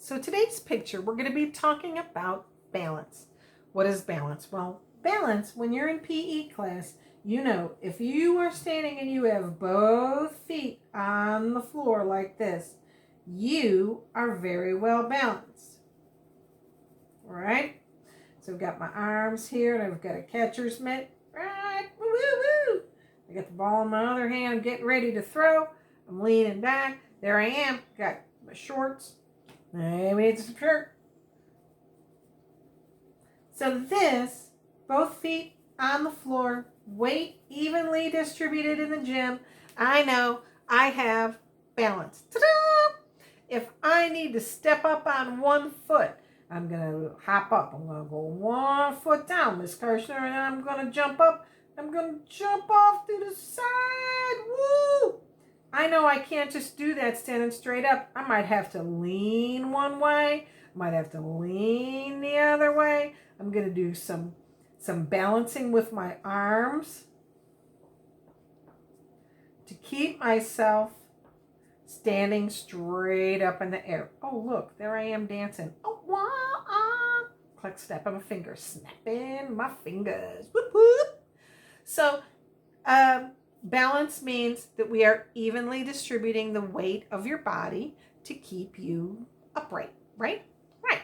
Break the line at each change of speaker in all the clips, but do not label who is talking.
So today's picture, we're going to be talking about balance. What is balance? Well, balance, when you're in PE class, you know, if you are standing and you have both feet on the floor like this, you are very well balanced. All right? So I've got my arms here and I've got a catcher's mitt. Right? Woo, woo, woo. I got the ball in my other hand. I'm getting ready to throw. I'm leaning back. There I am. Got my shorts. Maybe it's a shirt. So this, both feet on the floor, weight evenly distributed in the gym. I know I have balance. Ta-da! If I need to step up on one foot, I'm going to hop up. I'm going to go 1 foot down, Miss Kirshner, and then I'm going to jump up. I'm going to jump off to the side. Woo! I know I can't just do that standing straight up. I might have to lean one way. I might have to lean the other way. I'm going to do some balancing with my arms to keep myself standing straight up in the air. Oh, look, there I am dancing. Oh, wah, click, snapping my fingers. Snapping my fingers. Whoop, whoop. So, balance means that we are evenly distributing the weight of your body to keep you upright, right? Right.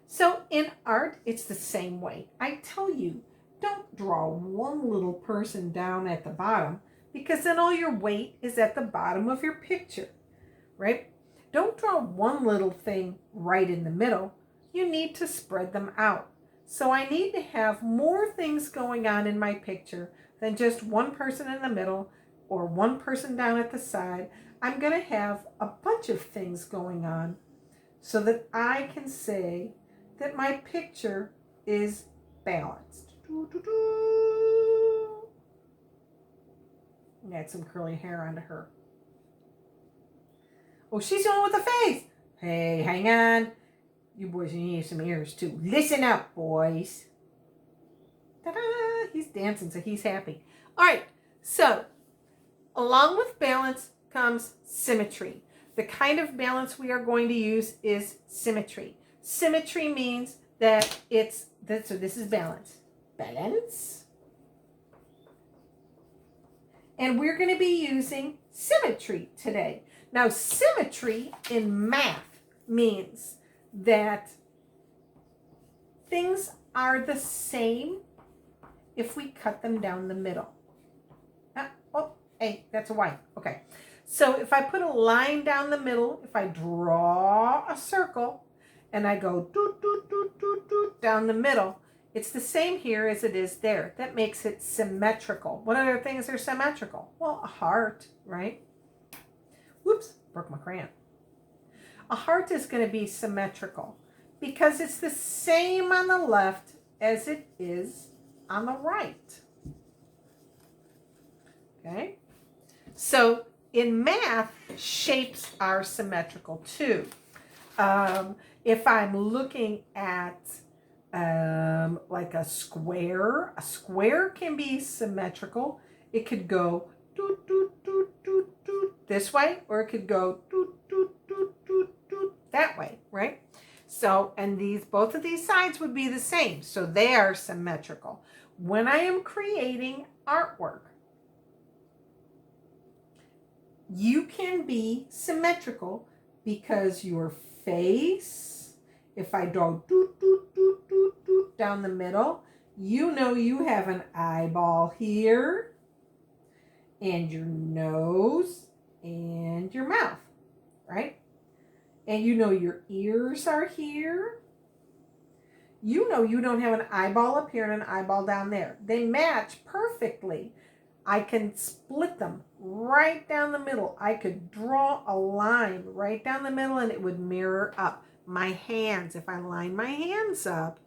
So in art, it's the same way. I tell you, don't draw one little person down at the bottom because then all your weight is at the bottom of your picture, right? Don't draw one little thing right in the middle. You need to spread them out. So I need to have more things going on in my picture than just one person in the middle or one person down at the side. I'm going to have a bunch of things going on so that I can say that my picture is balanced. Add some curly hair onto her. Oh, she's the one with the face. Hey, hang on. You boys need some ears too. Listen up, boys. Ta-da! He's dancing, so he's happy. All right, so along with balance comes symmetry. The kind of balance we are going to use is symmetry. Symmetry means that so this is balance. Balance. And we're going to be using symmetry today. Now, symmetry in math means that things are the same if we cut them down the middle. Oh, hey, that's a Y. Okay. So if I put a line down the middle, if I draw a circle and I go doot, doot, doot, doot, doot down the middle, it's the same here as it is there. That makes it symmetrical. What other things are symmetrical? Well, a heart, right? Whoops, broke my crayon. A heart is going to be symmetrical because it's the same on the left as it is on the right. Okay? So in math, shapes are symmetrical too. If I'm looking at like a square can be symmetrical. It could go doot, doot, doot, doot, doot, this way, or it could go doot, doot, doot, doot, doot, that way, right? So, and both of these sides would be the same. So they are symmetrical. When I am creating artwork, you can be symmetrical because your face, if I draw doot, doot, doot, doot, doot down the middle, you know you have an eyeball here, and your nose, and your mouth, right? And you know your ears are here. You know you don't have an eyeball up here and an eyeball down there. They match perfectly. I can split them right down the middle. I could draw a line right down the middle and it would mirror up. My hands, if I line my hands up,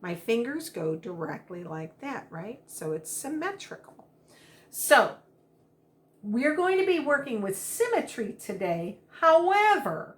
my fingers go directly like that, right? So it's symmetrical. So we're going to be working with symmetry today. However,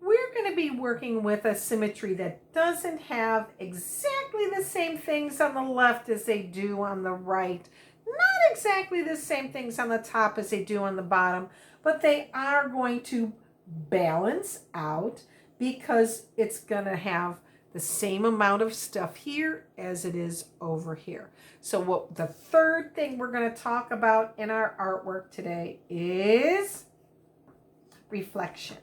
we're going to be working with a symmetry that doesn't have exactly the same things on the left as they do on the right. Not exactly the same things on the top as they do on the bottom, but they are going to balance out because it's going to have the same amount of stuff here as it is over here. So what the third thing we're going to talk about in our artwork today is reflection.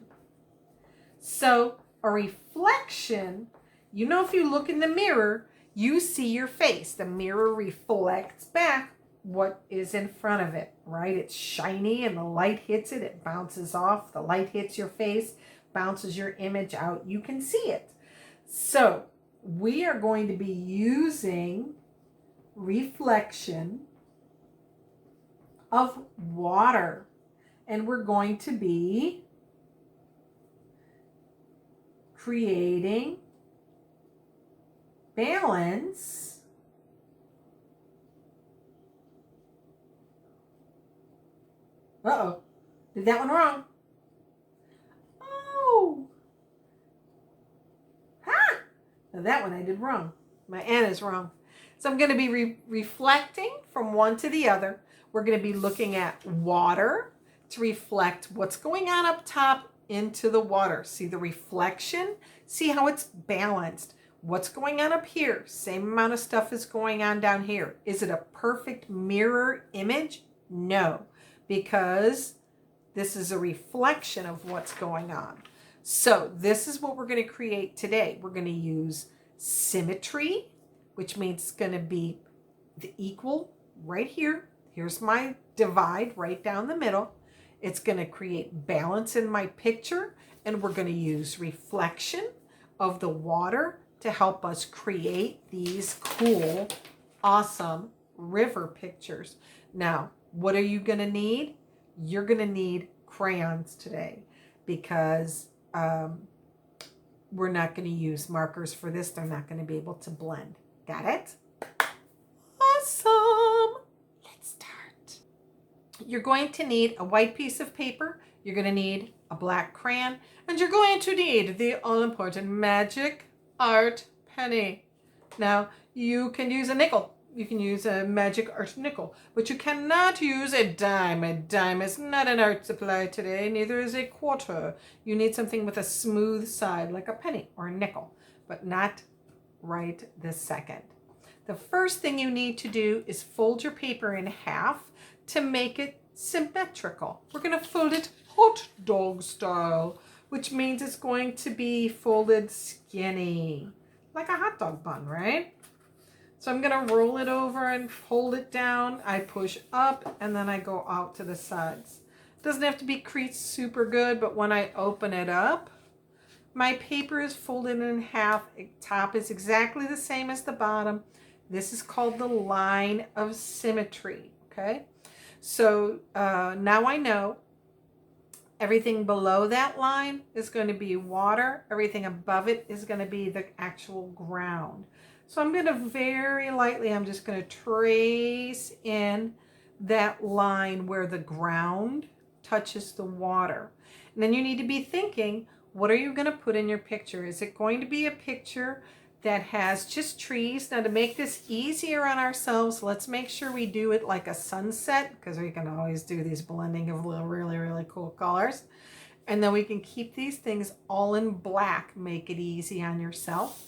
So a reflection, you know, if you look in the mirror, you see your face. The mirror reflects back what is in front of it, right? It's shiny and the light hits it, it bounces off. The light hits your face, bounces your image out. You can see it. So we are going to be using reflection of water, and we're going to be creating balance did that one wrong. Now that one I did wrong. My N is wrong. So I'm going to be reflecting from one to the other. We're going to be looking at water to reflect what's going on up top into the water. See the reflection? See how it's balanced. What's going on up here? Same amount of stuff is going on down here. Is it a perfect mirror image? No, because this is a reflection of what's going on. So this is what we're going to create today. We're going to use symmetry, which means it's going to be the equal right here. Here's my divide right down the middle. It's going to create balance in my picture, and we're going to use reflection of the water to help us create these cool, awesome river pictures. Now, what are you going to need? You're going to need crayons today, because we're not going to use markers for this. They're not going to be able to blend. Got it? Awesome. Let's start. You're going to need a white piece of paper. You're going to need a black crayon. And you're going to need the all-important magic art penny. Now, you can use a nickel. You can use a magic art nickel, but you cannot use a dime. A dime is not an art supply today, neither is a quarter. You need something with a smooth side, like a penny or a nickel, but not right this second. The first thing you need to do is fold your paper in half to make it symmetrical. We're going to fold it hot dog style, which means it's going to be folded skinny, like a hot dog bun, right? So I'm going to roll it over and fold it down. I push up and then I go out to the sides. It doesn't have to be creased super good, but when I open it up, my paper is folded in half. The top is exactly the same as the bottom. This is called the line of symmetry, okay? So now I know everything below that line is going to be water. Everything above it is going to be the actual ground. So I'm going to very lightly, I'm just going to trace in that line where the ground touches the water. And then you need to be thinking, what are you going to put in your picture? Is it going to be a picture that has just trees? Now, to make this easier on ourselves, let's make sure we do it like a sunset, because we can always do these blending of little really, really cool colors. And then we can keep these things all in black, make it easy on yourself.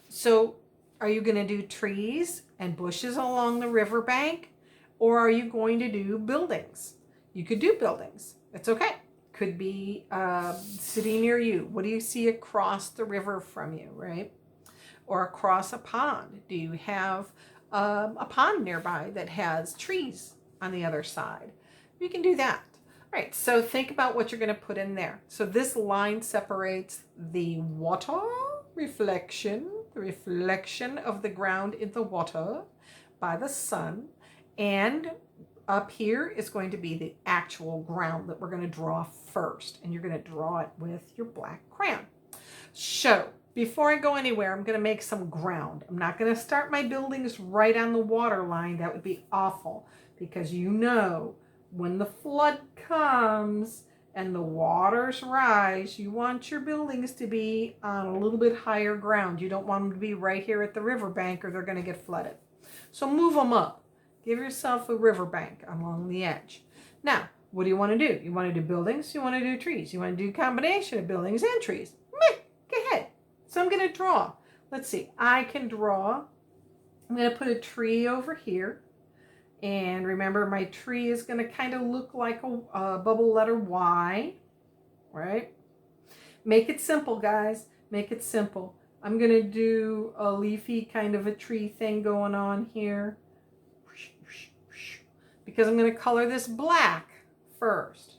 So are you going to do trees and bushes along the riverbank, or are you going to do buildings? You could do buildings. It's okay. Could be city near you. What do you see across the river from you, right? Or across a pond? Do you have a pond nearby that has trees on the other side? You can do that. All right, so think about what you're going to put in there. So this line separates the water reflection, the reflection of the ground in the water by the sun, and up here is going to be the actual ground that we're going to draw first, and you're going to draw it with your black crayon. So before I go anywhere, I'm going to make some ground. I'm not going to start my buildings right on the water line. That would be awful, because you know when the flood comes and the waters rise, you want your buildings to be on a little bit higher ground. You don't want them to be right here at the riverbank, or they're going to get flooded. So move them up. Give yourself a riverbank along the edge. Now, What do you want to do? You want to do buildings? You want to do trees? You want to do a combination of buildings and trees? Meh, go ahead. So I'm going to draw. Let's see. I can draw. I'm going to put a tree over here. And remember, my tree is going to kind of look like a bubble letter Y, right? Make it simple, guys. Make it simple. I'm going to do a leafy kind of a tree thing going on here. Because I'm going to color this black first.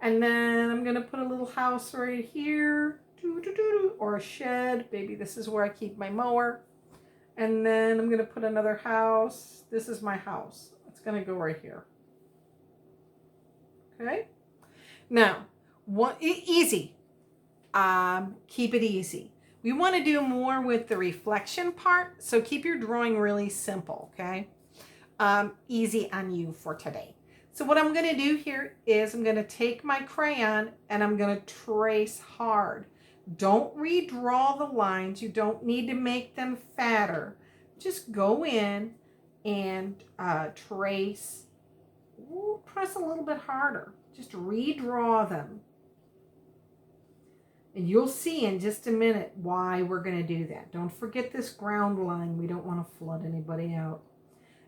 And then I'm going to put a little house right here. Or a shed. Maybe this is where I keep my mower. And then I'm going to put another house. This is my house. It's going to go right here. Okay? Now, easy. Keep it easy. We want to do more with the reflection part, so keep your drawing really simple, okay? Easy on you for today. So what I'm going to do here is I'm going to take my crayon and I'm going to trace hard. Don't redraw the lines. You don't need to make them fatter. Just go in and trace. Ooh, press a little bit harder. Just redraw them. And you'll see in just a minute why we're going to do that. Don't forget this ground line. We don't want to flood anybody out.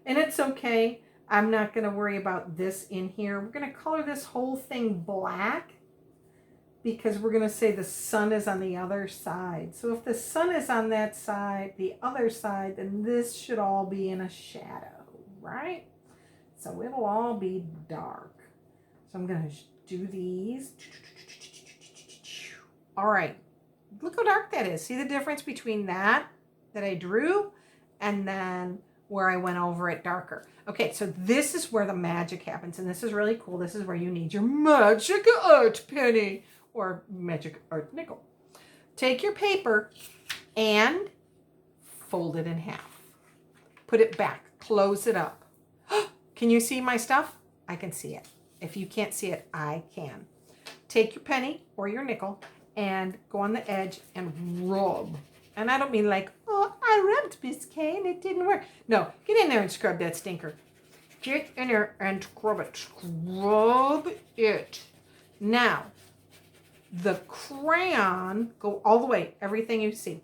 And it's okay. I'm not going to worry about this in here. We're going to color this whole thing black because we're going to say the sun is on the other side. So if the sun is on that side, the other side, then this should all be in a shadow, right? So it'll all be dark. So I'm going to do these. All right, look how dark that is. See the difference between that I drew and then where I went over it darker. Okay, so this is where the magic happens, and this is really cool. This is where you need your magic art penny or magic art nickel. Take your paper and fold it in half. Put it back, close it up. Can you see my stuff? I can see it. If you can't see it, I can. Take your penny or your nickel and go on the edge and rub. And I don't mean like, oh, I rubbed Miss Kay and it didn't work. No, get in there and scrub that stinker. Get in there and scrub it. Scrub it. Now, the crayon, go all the way, everything you see.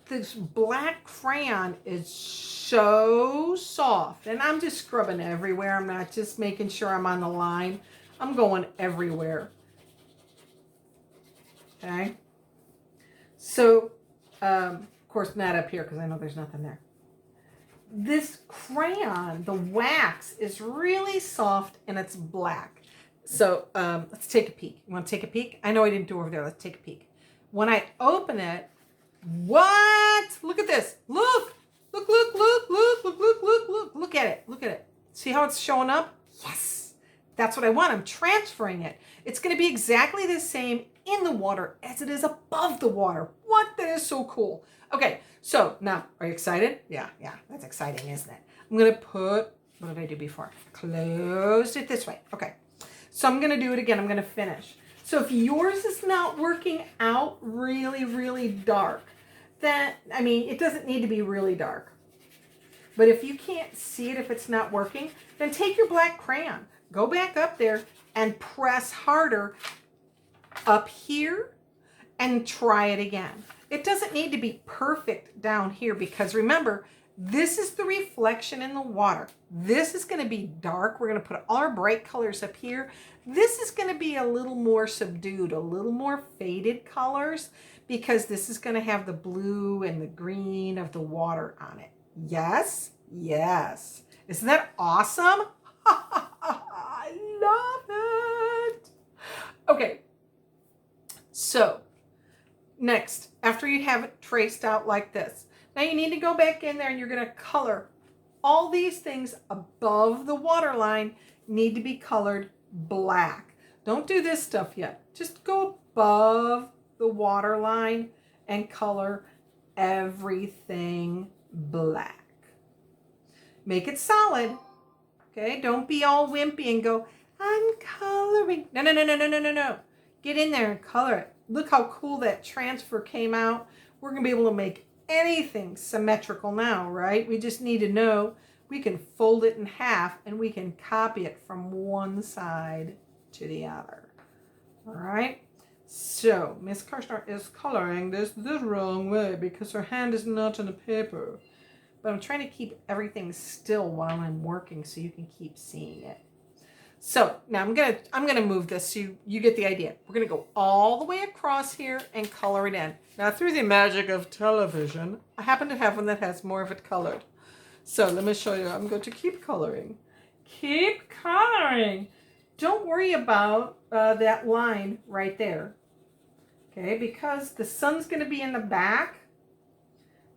This black crayon is so soft. And I'm just scrubbing everywhere. I'm not just making sure I'm on the line. I'm going everywhere. Okay, so of course not up here because I know there's nothing there. This crayon, the wax is really soft and it's black. So let's take a peek. You want to take a peek? I know I didn't do over there. Let's take a peek. When I open it, what? Look at this. Look at it. Look at it. See how it's showing up? Yes, that's what I want. I'm transferring it. It's going to be exactly the same in the water as it is above the water. What? That is so cool. Okay, so now, are you excited? Yeah, that's exciting, isn't it? I'm going to put, what did I do before? Closed it this way. Okay, so I'm going to do it again. I'm going to finish. So if yours is not working out really, really dark, then, I mean, it doesn't need to be really dark. But if you can't see it, if it's not working, then take your black crayon, go back up there and press harder up here and try it again. It doesn't need to be perfect down here because remember, this is the reflection in the water. This is going to be dark. We're going to put all our bright colors up here. This is going to be a little more subdued, a little more faded colors because this is going to have the blue and the green of the water on it. Yes? Yes. Isn't that awesome? I love it. Okay. So next, after you have it traced out like this, now you need to go back in there and you're going to color all these things above the water line need to be colored black. Don't do this stuff yet. Just go above the water line and color everything black. Make it solid. Okay, don't be all wimpy and go, I'm coloring. No. Get in there and color it. Look how cool that transfer came out. We're going to be able to make anything symmetrical now, right? We just need to know we can fold it in half and we can copy it from one side to the other. All right. So Miss Kirshner is coloring this the wrong way because her hand is not on the paper. But I'm trying to keep everything still while I'm working so you can keep seeing it. So now I'm gonna move this so you get the idea. We're gonna go all the way across here and color it in. Now through the magic of television, I happen to have one that has more of it colored. So let me show you. I'm going to keep coloring. Keep coloring. Don't worry about that line right there. Okay, because the sun's going to be in the back,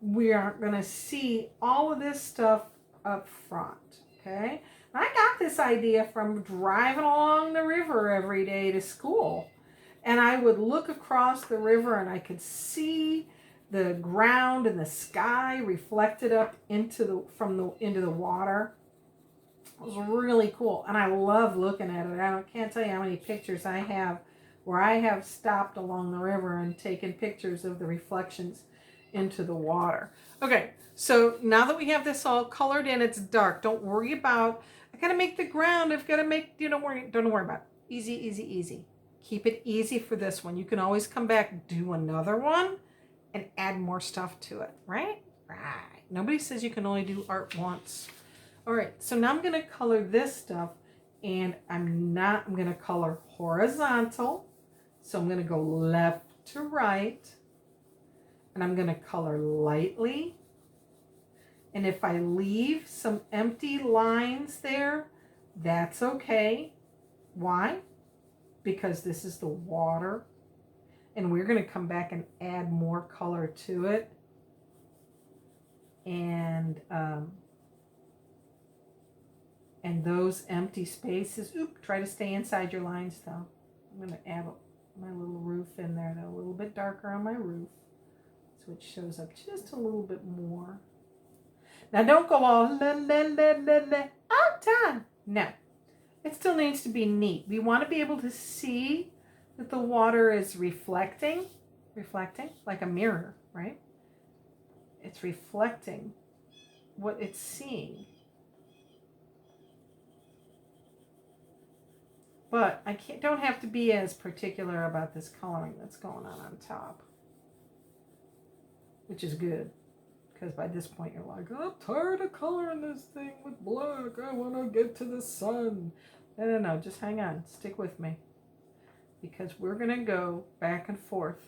we aren't going to see all of this stuff up front. Okay, I got this idea from driving along the river every day to school. And I would look across the river and I could see the ground and the sky reflected up into the water. It was really cool, and I love looking at it. I can't tell you how many pictures I have where I have stopped along the river and taken pictures of the reflections into the water. Okay, so now that we have this all colored in, it's dark. Don't worry about, I gotta make the ground. I've gotta make, don't worry about it. Easy, easy, easy. Keep it easy for this one. You can always come back, do another one, and add more stuff to it, right? Right. Nobody says you can only do art once. All right, so now I'm gonna color this stuff, and I'm gonna color horizontal. So I'm gonna go left to right, and I'm gonna color lightly. And if I leave some empty lines there, that's okay. Why? Because this is the water. And we're going to come back and add more color to it. And those empty spaces, try to stay inside your lines though. I'm going to add my little roof in there though, a little bit darker on my roof. So it shows up just a little bit more. Now don't go all all done. No, it still needs to be neat. We want to be able to see that the water is reflecting like a mirror, right? It's reflecting what it's seeing. But I don't have to be as particular about this coloring that's going on top, which is good. Because by this point you're like, I'm tired of coloring this thing with black. I want to get to the sun. No, just hang on. Stick with me. Because we're going to go back and forth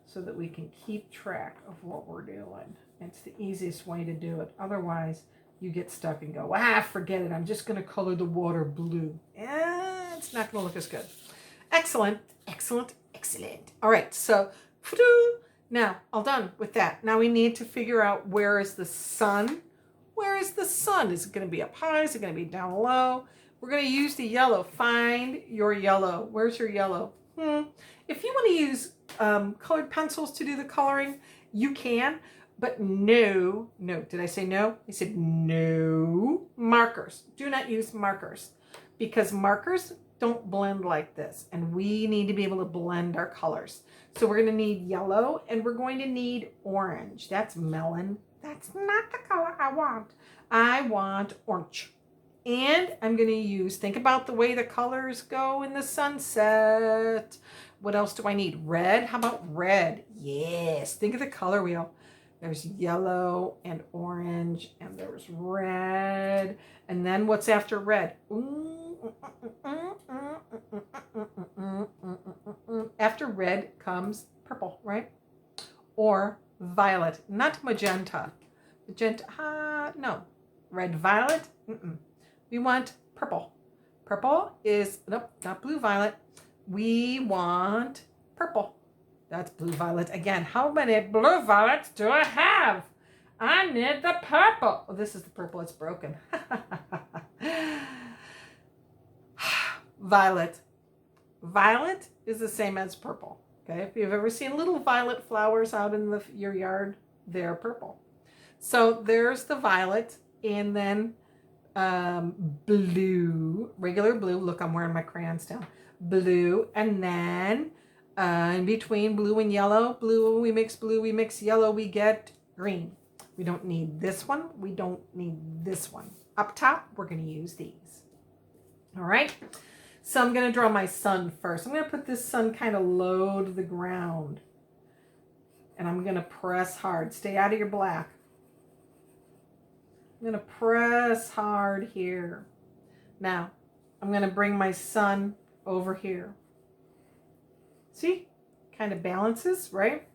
so that we can keep track of what we're doing. It's the easiest way to do it. Otherwise, you get stuck and go, forget it. I'm just going to color the water blue. It's not going to look as good. Excellent, excellent, excellent. All right, so now, all done with that. Now we need to figure out where is the sun. Where is the sun? Is it going to be up high? Is it going to be down low? We're going to use the yellow. Find your yellow. Where's your yellow? If you want to use colored pencils to do the coloring, you can. But no. Did I say no? I said no. Markers. Do not use markers. Because markers don't blend like this. And we need to be able to blend our colors. So we're going to need yellow and we're going to need orange. That's melon. That's not the color I want. I want orange. And I'm going to use, think about the way the colors go in the sunset. What else do I need? Red? How about red? Yes. Think of the color wheel. There's yellow and orange and there's red. And then what's after red? After red comes purple, right? Or violet, not magenta. Magenta, no. Red, violet, We want purple. Purple is, nope, not blue, violet. We want purple. That's blue, violet. Again, how many blue violets do I have? I need the purple. Oh, this is the purple, it's broken. Violet. Violet is the same as purple. Okay, if you've ever seen little violet flowers out in your yard, they're purple. So there's the violet, and then blue, regular blue. Look, I'm wearing my crayons down. Blue, and then in between blue and yellow, we mix yellow, we get green. We don't need this one. We don't need this one. Up top, we're going to use these. All right. So I'm going to draw my sun first. I'm going to put this sun kind of low to the ground. And I'm going to press hard. Stay out of your black. I'm going to press hard here. Now, I'm going to bring my sun over here. See? Kind of balances, right?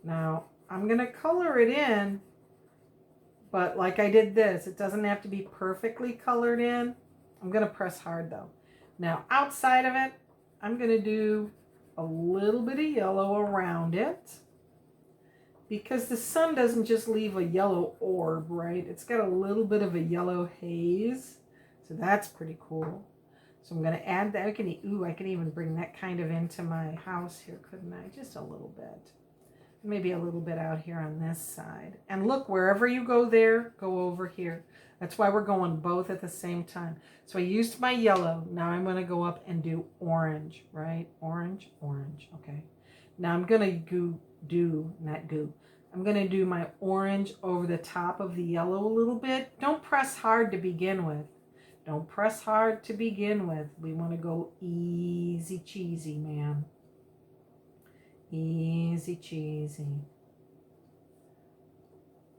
Now, I'm going to color it in. But like I did this, it doesn't have to be perfectly colored in. I'm going to press hard though. Now, outside of it, I'm going to do a little bit of yellow around it. Because the sun doesn't just leave a yellow orb, right? It's got a little bit of a yellow haze. So that's pretty cool. So I'm going to add that. I can even bring that kind of into my house here, couldn't I? Just a little bit. Maybe a little bit out here on this side. And look, wherever you go there, go over here. That's why we're going both at the same time. So I used my yellow. Now I'm going to go up and do orange, right? Orange, orange. Okay. Now I'm going to I'm going to do my orange over the top of the yellow a little bit. Don't press hard to begin with. Don't press hard to begin with. We want to go easy cheesy, man. Easy cheesy.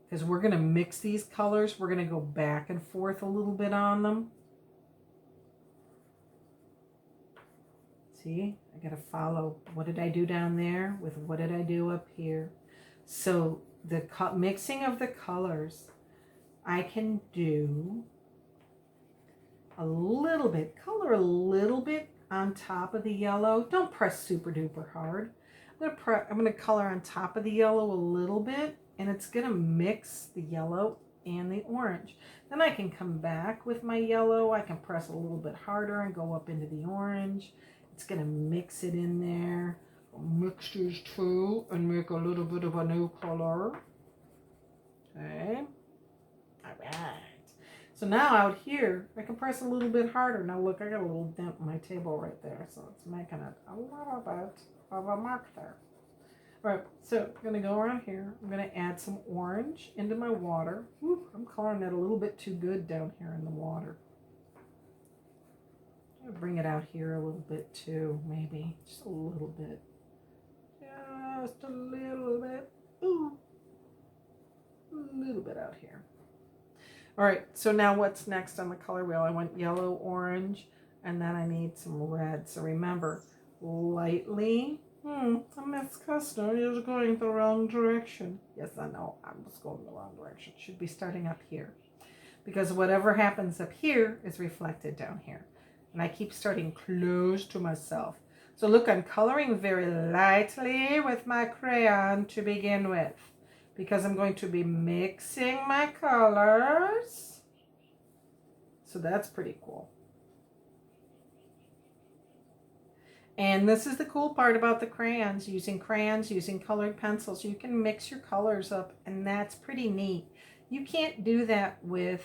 Because we're going to mix these colors. We're going to go back and forth a little bit on them. See, I got to follow. What did I do down there with what did I do up here? So the mixing of the colors, I can do a little bit, color a little bit on top of the yellow. Don't press super duper hard. I'm going to color on top of the yellow a little bit, and it's going to mix the yellow and the orange. Then I can come back with my yellow. I can press a little bit harder and go up into the orange. It's going to mix it in there. Mix these two and make a little bit of a new color. Okay. All right. So now out here, I can press a little bit harder. Now look, I got a little dent in my table right there, so it's making it a little bit of a mark there. All right, so I'm going to go around here. I'm going to add some orange into my water. Whew, I'm coloring it a little bit too good down here in the water. I'm going to bring it out here a little bit too, maybe. Just a little bit. Just a little bit. Ooh. A little bit out here. All right, so now what's next on the color wheel? I went yellow, orange, and then I need some red. So remember, lightly. Miss Custer is going the wrong direction. Yes, I know. I was going the wrong direction. Should be starting up here. Because whatever happens up here is reflected down here. And I keep starting close to myself. So look, I'm coloring very lightly with my crayon to begin with. Because I'm going to be mixing my colors. So that's pretty cool. And this is the cool part about the crayons, using colored pencils. You can mix your colors up, and that's pretty neat. You can't do that with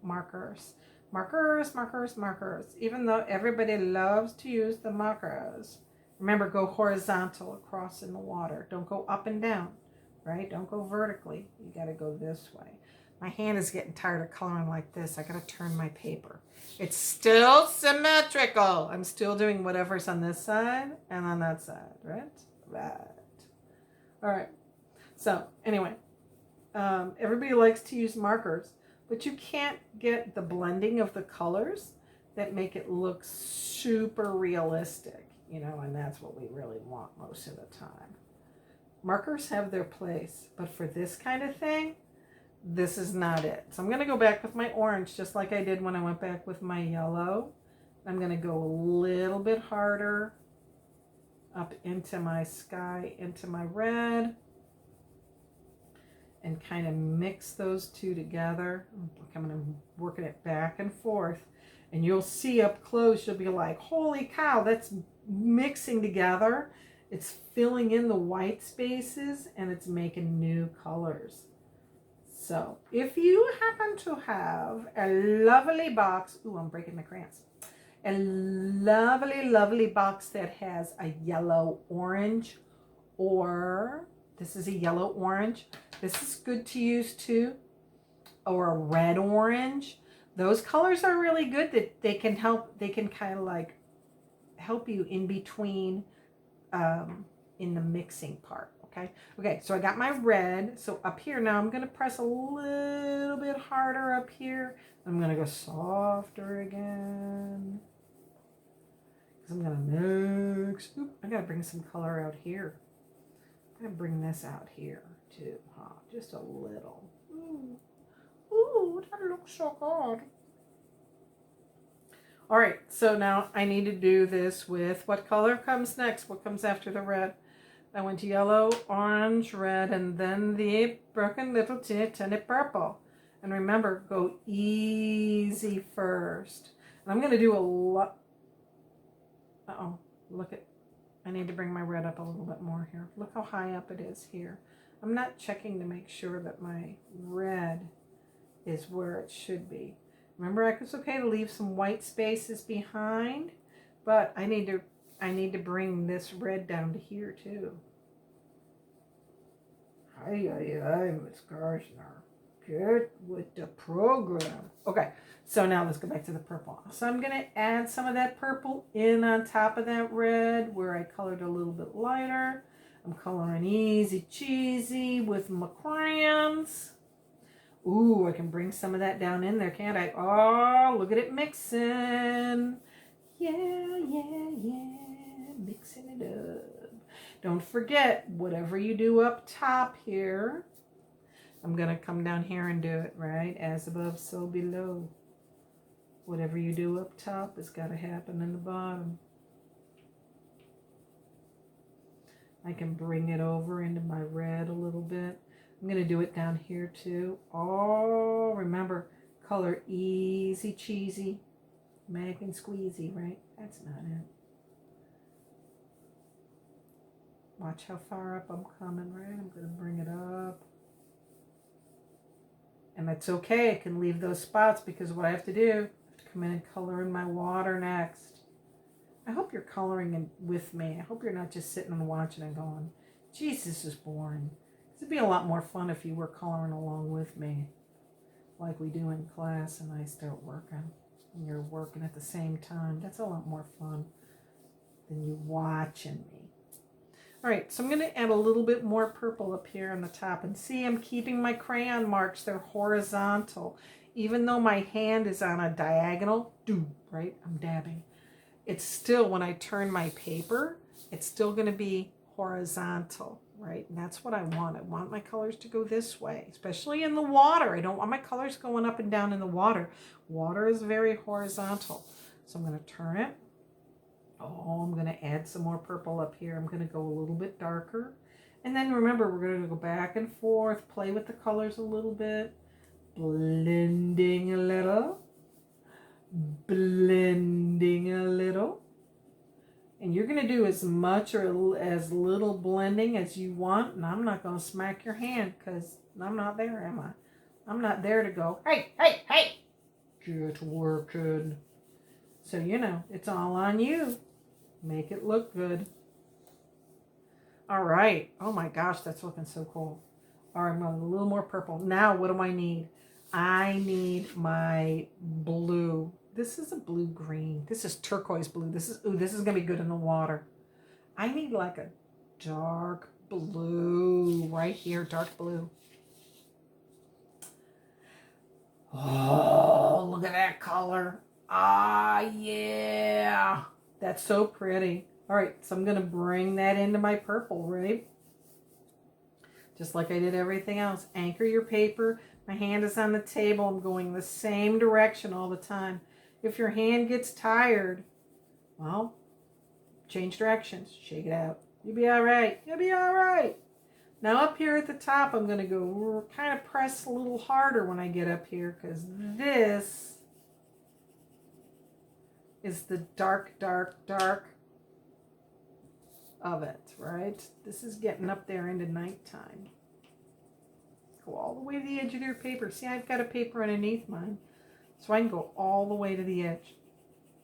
markers. Markers. Even though everybody loves to use the markers. Remember, go horizontal across in the water. Don't go up and down, right? Don't go vertically. You got to go this way. My hand is getting tired of coloring like this. I got to turn my paper. It's still symmetrical. I'm still doing whatever's on this side and on that side, right? Right. All right. So anyway, everybody likes to use markers, but you can't get the blending of the colors that make it look super realistic, you know, and that's what we really want most of the time. Markers have their place, but for this kind of thing, this is not it. So I'm going to go back with my orange, just like I did when I went back with my yellow. I'm going to go a little bit harder up into my sky, into my red, and kind of mix those two together. I'm going to working it back and forth, and you'll see up close, you'll be like, holy cow, that's mixing together. It's filling in the white spaces, and it's making new colors. So if you happen to have a lovely box, ooh, I'm breaking my crayons, a lovely box that has a yellow orange, or this is a yellow orange, This is good to use too. Or a red orange. Those colors are really good that they can help, they can kind of like help you in between in the mixing part. Okay, so I got my red. So up here now I'm going to press a little bit harder up here. I'm going to go softer again. Because I'm going to mix. Oop, I got to bring some color out here. I'm going to bring this out here too, huh? Just a little. Ooh, that looks so good. All right, so now I need to do this with, what color comes next? What comes after the red? I went to yellow, orange, red, and then the broken little tinted purple. And remember, go easy first. And I'm going to do a lot. Uh-oh, look at, I need to bring my red up a little bit more here. Look how high up it is here. I'm not checking to make sure that my red is where it should be. Remember, it's okay to leave some white spaces behind, but I need to bring this red down to here too. Hi, Miss Garshner. Get with the program. Okay, so now let's go back to the purple. So I'm going to add some of that purple in on top of that red where I colored a little bit lighter. I'm coloring easy cheesy with my crayons. Ooh, I can bring some of that down in there, can't I? Oh, look at it mixing. Yeah. Mixing it up. Don't forget, whatever you do up top here, I'm going to come down here and do it, right? As above, so below. Whatever you do up top has got to happen in the bottom. I can bring it over into my red a little bit. I'm going to do it down here too. Oh, remember, color easy cheesy. Mag and squeezy, right? That's not it. Watch how far up I'm coming, right? I'm going to bring it up. And that's okay. I can leave those spots because what I have to do, I have to come in and color in my water next. I hope you're coloring in with me. I hope you're not just sitting and watching and going, geez, this is boring. It'd be a lot more fun if you were coloring along with me like we do in class and I start working and you're working at the same time. That's a lot more fun than you watching me. All right, so I'm going to add a little bit more purple up here on the top. And see, I'm keeping my crayon marks. They're horizontal. Even though my hand is on a diagonal, right? I'm dabbing. It's still, when I turn my paper, it's still going to be horizontal, right? And that's what I want. I want my colors to go this way, especially in the water. I don't want my colors going up and down in the water. Water is very horizontal. So I'm going to turn it. Oh, I'm going to add some more purple up here. I'm going to go a little bit darker. And then remember, we're going to go back and forth, play with the colors a little bit, blending a little, blending a little. And you're going to do as much or as little blending as you want. And I'm not going to smack your hand because I'm not there, am I? I'm not there to go, hey, get working. So, you know, it's all on you. Make it look good. All right. Oh my gosh, that's looking so cool. All right, I'm going a little more purple. Now, what do I need? I need my blue. This is a blue-green. This is turquoise blue. This is going to be good in the water. I need like a dark blue right here, dark blue. Oh, look at that color. Ah, yeah. That's so pretty. All right, so I'm going to bring that into my purple, right? Just like I did everything else. Anchor your paper. My hand is on the table. I'm going the same direction all the time. If your hand gets tired, well, change directions. Shake it out. You'll be all right. You'll be all right. Now up here at the top, I'm going to go kind of press a little harder when I get up here because this is the dark, dark, dark of it, right? This is getting up there into nighttime. Go all the way to the edge of your paper. See, I've got a paper underneath mine, so I can go all the way to the edge.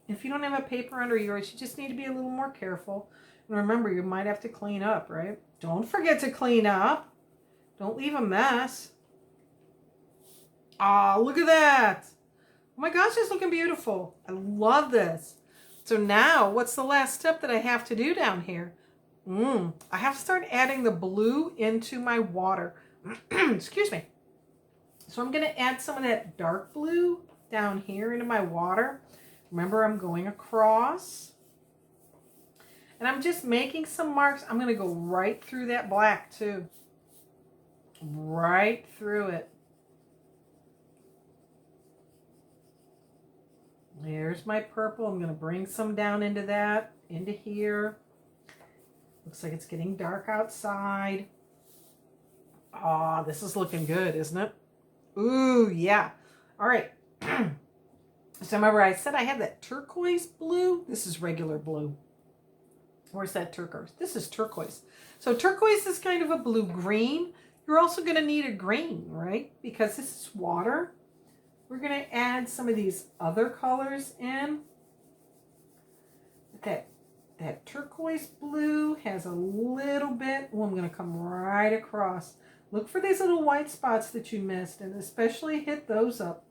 If you don't have a paper under yours, you just need to be a little more careful. And remember, you might have to clean up, right? Don't forget to clean up. Don't leave a mess. Ah, look at that. Oh my gosh, it's looking beautiful. I love this. So now, what's the last step that I have to do down here? I have to start adding the blue into my water. Excuse me. So I'm going to add some of that dark blue down here into my water. Remember, I'm going across. And I'm just making some marks. I'm going to go right through that black too. Right through it. There's my purple. I'm going to bring some down into that, into here. Looks like it's getting dark outside. Ah, this is looking good, isn't it? Ooh, yeah. All right. So remember I said I had that turquoise blue? This is regular blue. Where's that turquoise? This is turquoise. So turquoise is kind of a blue-green. You're also going to need a green, right? Because this is water. We're going to add some of these other colors in. That turquoise blue has a little bit. Oh, I'm going to come right across. Look for these little white spots that you missed, and especially hit those up.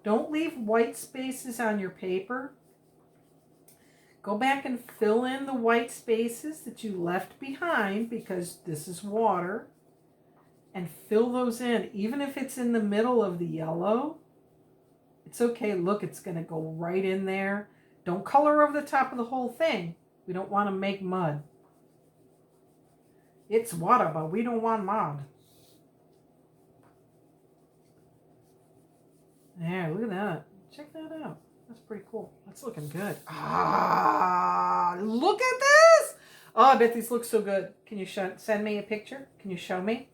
Don't leave white spaces on your paper. Go back and fill in the white spaces that you left behind because this is water. And fill those in, even if it's in the middle of the yellow. It's okay. Look, it's going to go right in there. Don't color over the top of the whole thing. We don't want to make mud. It's water, but we don't want mud. There, look at that. Check that out. That's pretty cool. That's looking good. Ah, look at this. Oh, I bet these look so good. Can you send me a picture? Can you show me?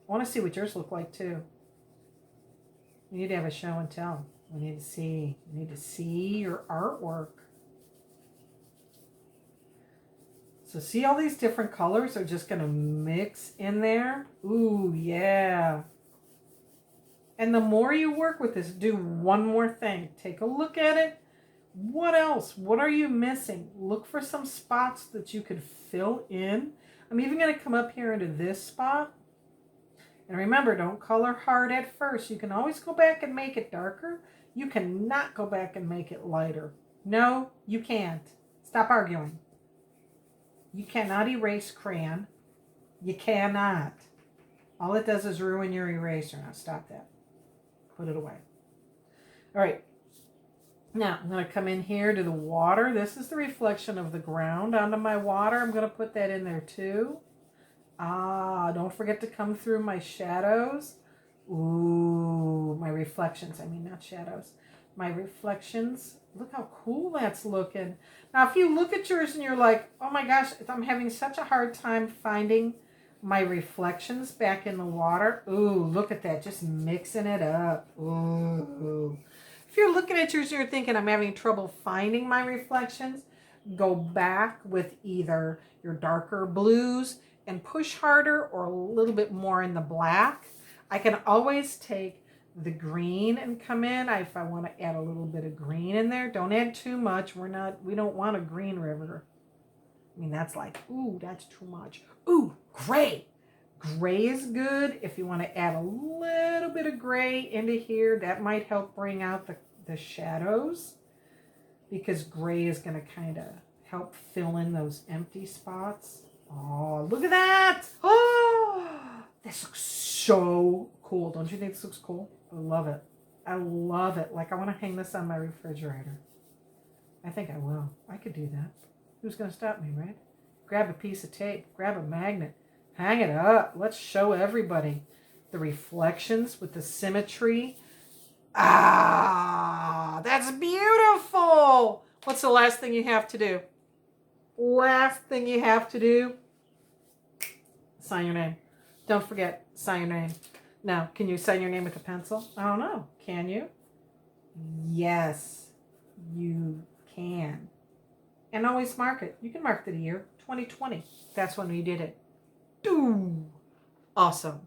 I want to see what yours look like too. We need to have a show and tell. We need to see your artwork. So see all these different colors are just going to mix in there. Ooh, yeah. And the more you work with this, do one more thing. Take a look at it. What else? What are you missing? Look for some spots that you could fill in. I'm even going to come up here into this spot. And remember, don't color hard at first. You can always go back and make it darker. You cannot go back and make it lighter. No, you can't. Stop arguing. You cannot erase crayon. You cannot. All it does is ruin your eraser. Now stop that. Put it away. All right. Now I'm going to come in here to the water. This is the reflection of the ground onto my water. I'm going to put that in there too. Ah, don't forget to come through my shadows. Ooh, my reflections. I mean, not shadows. My reflections. Look how cool that's looking. Now, if you look at yours and you're like, oh my gosh, I'm having such a hard time finding my reflections back in the water. Ooh, look at that. Just mixing it up. Ooh. If you're looking at yours and you're thinking I'm having trouble finding my reflections, go back with either your darker blues and push harder or a little bit more in the black. I can always take the green and come in if I want to add a little bit of green in there. Don't add too much. We don't want a green river. I mean, that's like, ooh, that's too much. Ooh, gray. Gray is good. If you want to add a little bit of gray into here, that might help bring out the shadows because gray is going to kind of help fill in those empty spots. Oh, look at that. Oh, this looks so cool. Don't you think this looks cool? I love it. I love it. Like I want to hang this on my refrigerator. I think I will. I could do that. Who's going to stop me, right? Grab a piece of tape. Grab a magnet. Hang it up. Let's show everybody the reflections with the symmetry. Ah, that's beautiful. What's the last thing you have to do? Last thing you have to do, sign your name. Don't forget, sign your name. Now, can you sign your name with a pencil? I don't know. Can you? Yes, you can. And always mark it. You can mark the year 2020. That's when we did it. Awesome.